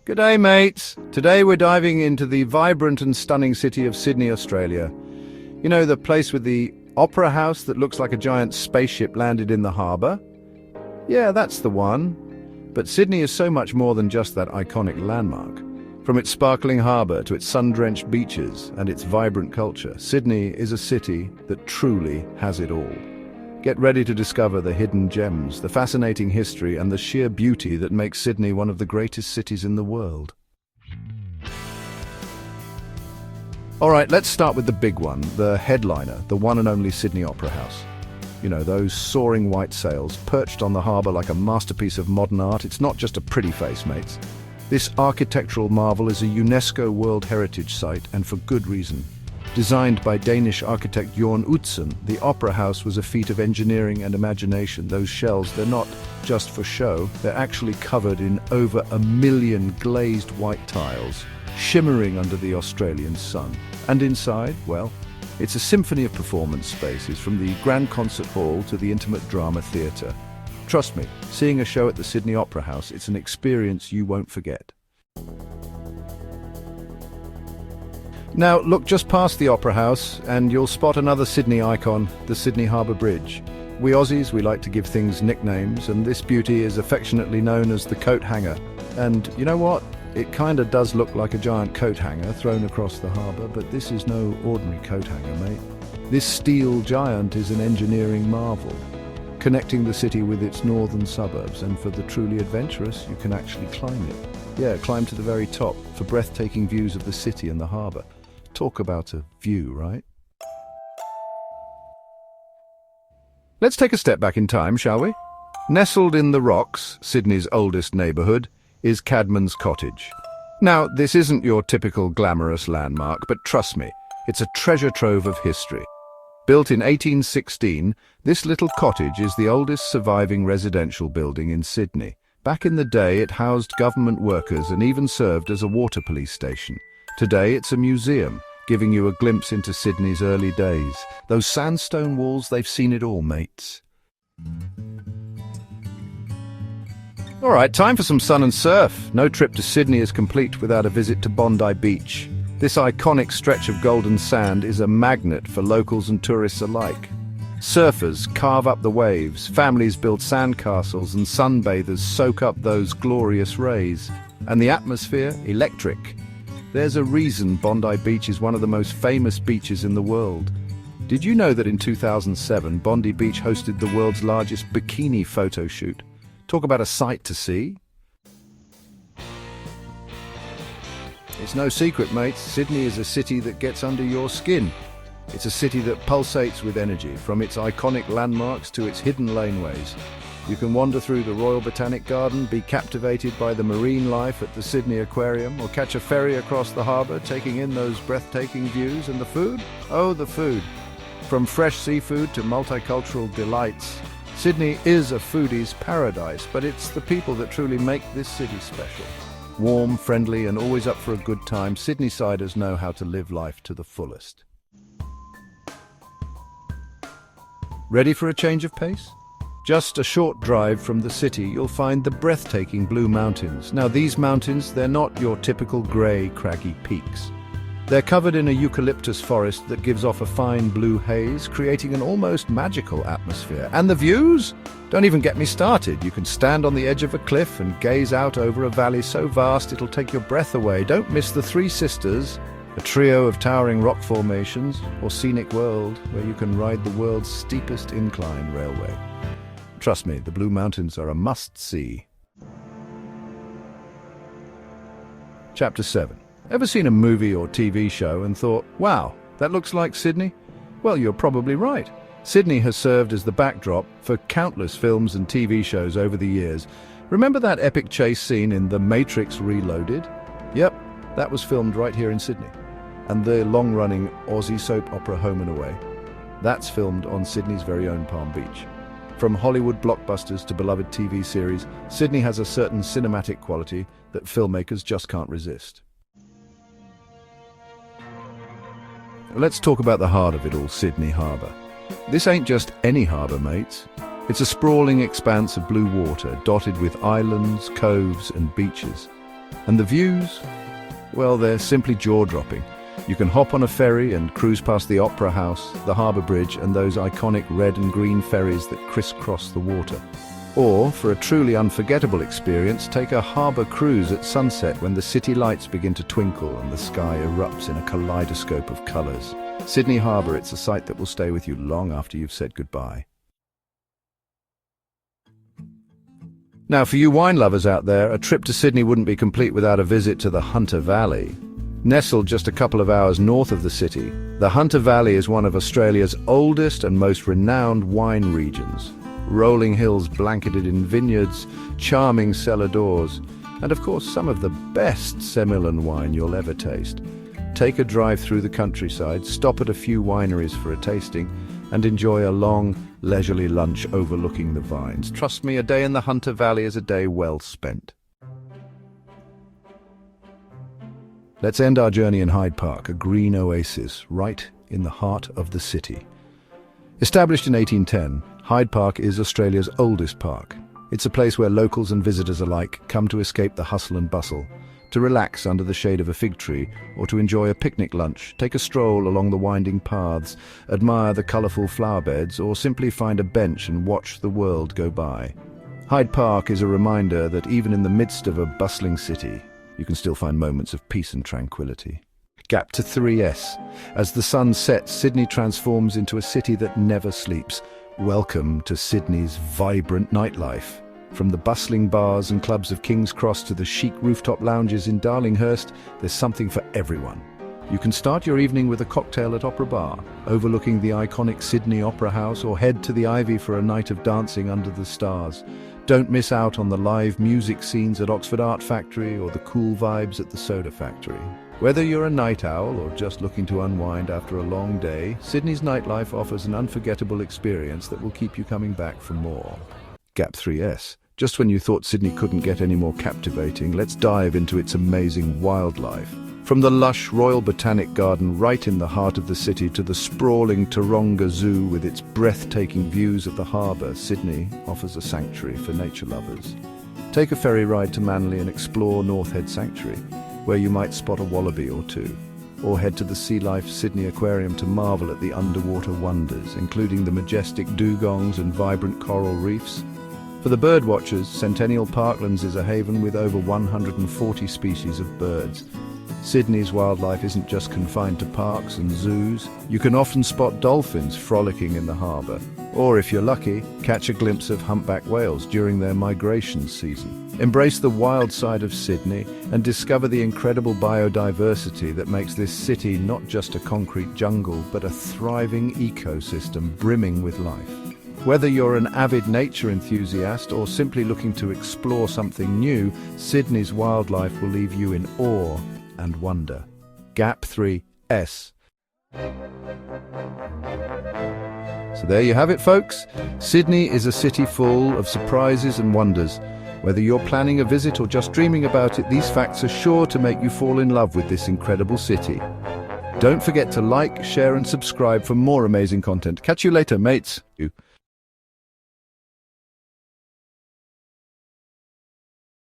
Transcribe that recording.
G'day mates! Today we're diving into the vibrant and stunning city of Sydney, Australia. You know, the place with the opera house that looks like a giant spaceship landed in the harbour? Yeah, that's the one. But Sydney is so much more than just that iconic landmark. From its sparkling harbour to its sun-drenched beaches and its vibrant culture, Sydney is a city that truly has it all. Get ready to discover the hidden gems, the fascinating history and the sheer beauty that makes Sydney one of the greatest cities in the world. Alright, let's start with the big one, the headliner, the one and only Sydney Opera House. You know, those soaring white sails, perched on the harbour like a masterpiece of modern art. It's not just a pretty face, mates. This architectural marvel is a UNESCO World Heritage Site, and for good reason. Designed by Danish architect Jørn Utzon, the Opera House was a feat of engineering and imagination. Those shells, they're not just for show, they're actually covered in over 1 million glazed white tiles, shimmering under the Australian sun. And inside, well, it's a symphony of performance spaces, from the Grand Concert Hall to the intimate drama theatre. Trust me, seeing a show at the Sydney Opera House, it's an experience you won't forget. Now, look just past the Opera House and you'll spot another Sydney icon, the Sydney Harbour Bridge. We Aussies, we like to give things nicknames, and this beauty is affectionately known as the coat hanger. And you know what? It kinda does look like a giant coat hanger thrown across the harbour, but this is no ordinary coat hanger, mate. This steel giant is an engineering marvel, connecting the city with its northern suburbs, and for the truly adventurous, you can actually climb it. Yeah, climb to the very top for breathtaking views of the city and the harbour. Talk about a view, right? Let's take a step back in time, shall we? Nestled in the rocks, Sydney's oldest neighbourhood, is Cadman's Cottage. Now, this isn't your typical glamorous landmark, but trust me, it's a treasure trove of history. Built in 1816, this little cottage is the oldest surviving residential building in Sydney. Back in the day, it housed government workers and even served as a water police station. Today, it's a museum, giving you a glimpse into Sydney's early days. Those sandstone walls, they've seen it all, mates. All right, time for some sun and surf. No trip to Sydney is complete without a visit to Bondi Beach. This iconic stretch of golden sand is a magnet for locals and tourists alike. Surfers carve up the waves, families build sandcastles, and sunbathers soak up those glorious rays. And the atmosphere, electric. There's a reason Bondi Beach is one of the most famous beaches in the world. Did you know that in 2007, Bondi Beach hosted the world's largest bikini photo shoot? Talk about a sight to see. It's no secret, mates, Sydney is a city that gets under your skin. It's a city that pulsates with energy, from its iconic landmarks to its hidden laneways. You can wander through the Royal Botanic Garden, be captivated by the marine life at the Sydney Aquarium, or catch a ferry across the harbour, taking in those breathtaking views. And the food? Oh, the food. From fresh seafood to multicultural delights, Sydney is a foodie's paradise, but it's the people that truly make this city special. Warm, friendly, and always up for a good time, Sydneysiders know how to live life to the fullest. Ready for a change of pace? Just a short drive from the city, you'll find the breathtaking Blue Mountains. Now, these mountains, they're not your typical grey, craggy peaks. They're covered in a eucalyptus forest that gives off a fine blue haze, creating an almost magical atmosphere. And the views? Don't even get me started. You can stand on the edge of a cliff and gaze out over a valley so vast it'll take your breath away. Don't miss the Three Sisters, a trio of towering rock formations, or Scenic World, where you can ride the world's steepest incline railway. Trust me, the Blue Mountains are a must-see. Chapter 7. Ever seen a movie or TV show and thought, wow, that looks like Sydney? Well, you're probably right. Sydney has served as the backdrop for countless films and TV shows over the years. Remember that epic chase scene in The Matrix Reloaded? Yep, that was filmed right here in Sydney. And the long-running Aussie soap opera Home and Away? That's filmed on Sydney's very own Palm Beach. From Hollywood blockbusters to beloved TV series, Sydney has a certain cinematic quality that filmmakers just can't resist. Let's talk about the heart of it all, Sydney Harbour. This ain't just any harbour, mates. It's a sprawling expanse of blue water, dotted with islands, coves and beaches. And the views? Well, they're simply jaw-dropping. You can hop on a ferry and cruise past the Opera House, the Harbour Bridge, and those iconic red and green ferries that crisscross the water. Or, for a truly unforgettable experience, take a harbour cruise at sunset when the city lights begin to twinkle and the sky erupts in a kaleidoscope of colours. Sydney Harbour, it's a sight that will stay with you long after you've said goodbye. Now, for you wine lovers out there, a trip to Sydney wouldn't be complete without a visit to the Hunter Valley. Nestled just a couple of hours north of the city, the Hunter Valley is one of Australia's oldest and most renowned wine regions. Rolling hills blanketed in vineyards, charming cellar doors, and of course some of the best Semillon wine you'll ever taste. Take a drive through the countryside, stop at a few wineries for a tasting, and enjoy a long, leisurely lunch overlooking the vines. Trust me, a day in the Hunter Valley is a day well spent. Let's end our journey in Hyde Park, a green oasis right in the heart of the city. Established in 1810, Hyde Park is Australia's oldest park. It's a place where locals and visitors alike come to escape the hustle and bustle, to relax under the shade of a fig tree, or to enjoy a picnic lunch, take a stroll along the winding paths, admire the colourful flower beds, or simply find a bench and watch the world go by. Hyde Park is a reminder that even in the midst of a bustling city, you can still find moments of peace and tranquility. Gap to 3S. As the sun sets, Sydney transforms into a city that never sleeps. Welcome to Sydney's vibrant nightlife. From the bustling bars and clubs of King's Cross to the chic rooftop lounges in Darlinghurst, there's something for everyone. You can start your evening with a cocktail at Opera Bar, overlooking the iconic Sydney Opera House, or head to the Ivy for a night of dancing under the stars. Don't miss out on the live music scenes at Oxford Art Factory or the cool vibes at the Soda Factory. Whether you're a night owl or just looking to unwind after a long day, Sydney's nightlife offers an unforgettable experience that will keep you coming back for more. Gap 3S. Just when you thought Sydney couldn't get any more captivating, let's dive into its amazing wildlife. From the lush Royal Botanic Garden right in the heart of the city to the sprawling Taronga Zoo with its breathtaking views of the harbour, Sydney offers a sanctuary for nature lovers. Take a ferry ride to Manly and explore North Head Sanctuary, where you might spot a wallaby or two. Or head to the Sea Life Sydney Aquarium to marvel at the underwater wonders, including the majestic dugongs and vibrant coral reefs. For the birdwatchers, Centennial Parklands is a haven with over 140 species of birds. Sydney's wildlife isn't just confined to parks and zoos. You can often spot dolphins frolicking in the harbour, or if you're lucky, catch a glimpse of humpback whales during their migration season. Embrace the wild side of Sydney and discover the incredible biodiversity that makes this city not just a concrete jungle, but a thriving ecosystem brimming with life. Whether you're an avid nature enthusiast or simply looking to explore something new, Sydney's wildlife will leave you in awe and wonder. Gap 3S. So there you have it, folks. Sydney is a city full of surprises and wonders. Whether you're planning a visit or just dreaming about it, these facts are sure to make you fall in love with this incredible city. Don't forget to like, share and subscribe for more amazing content. Catch you later, mates.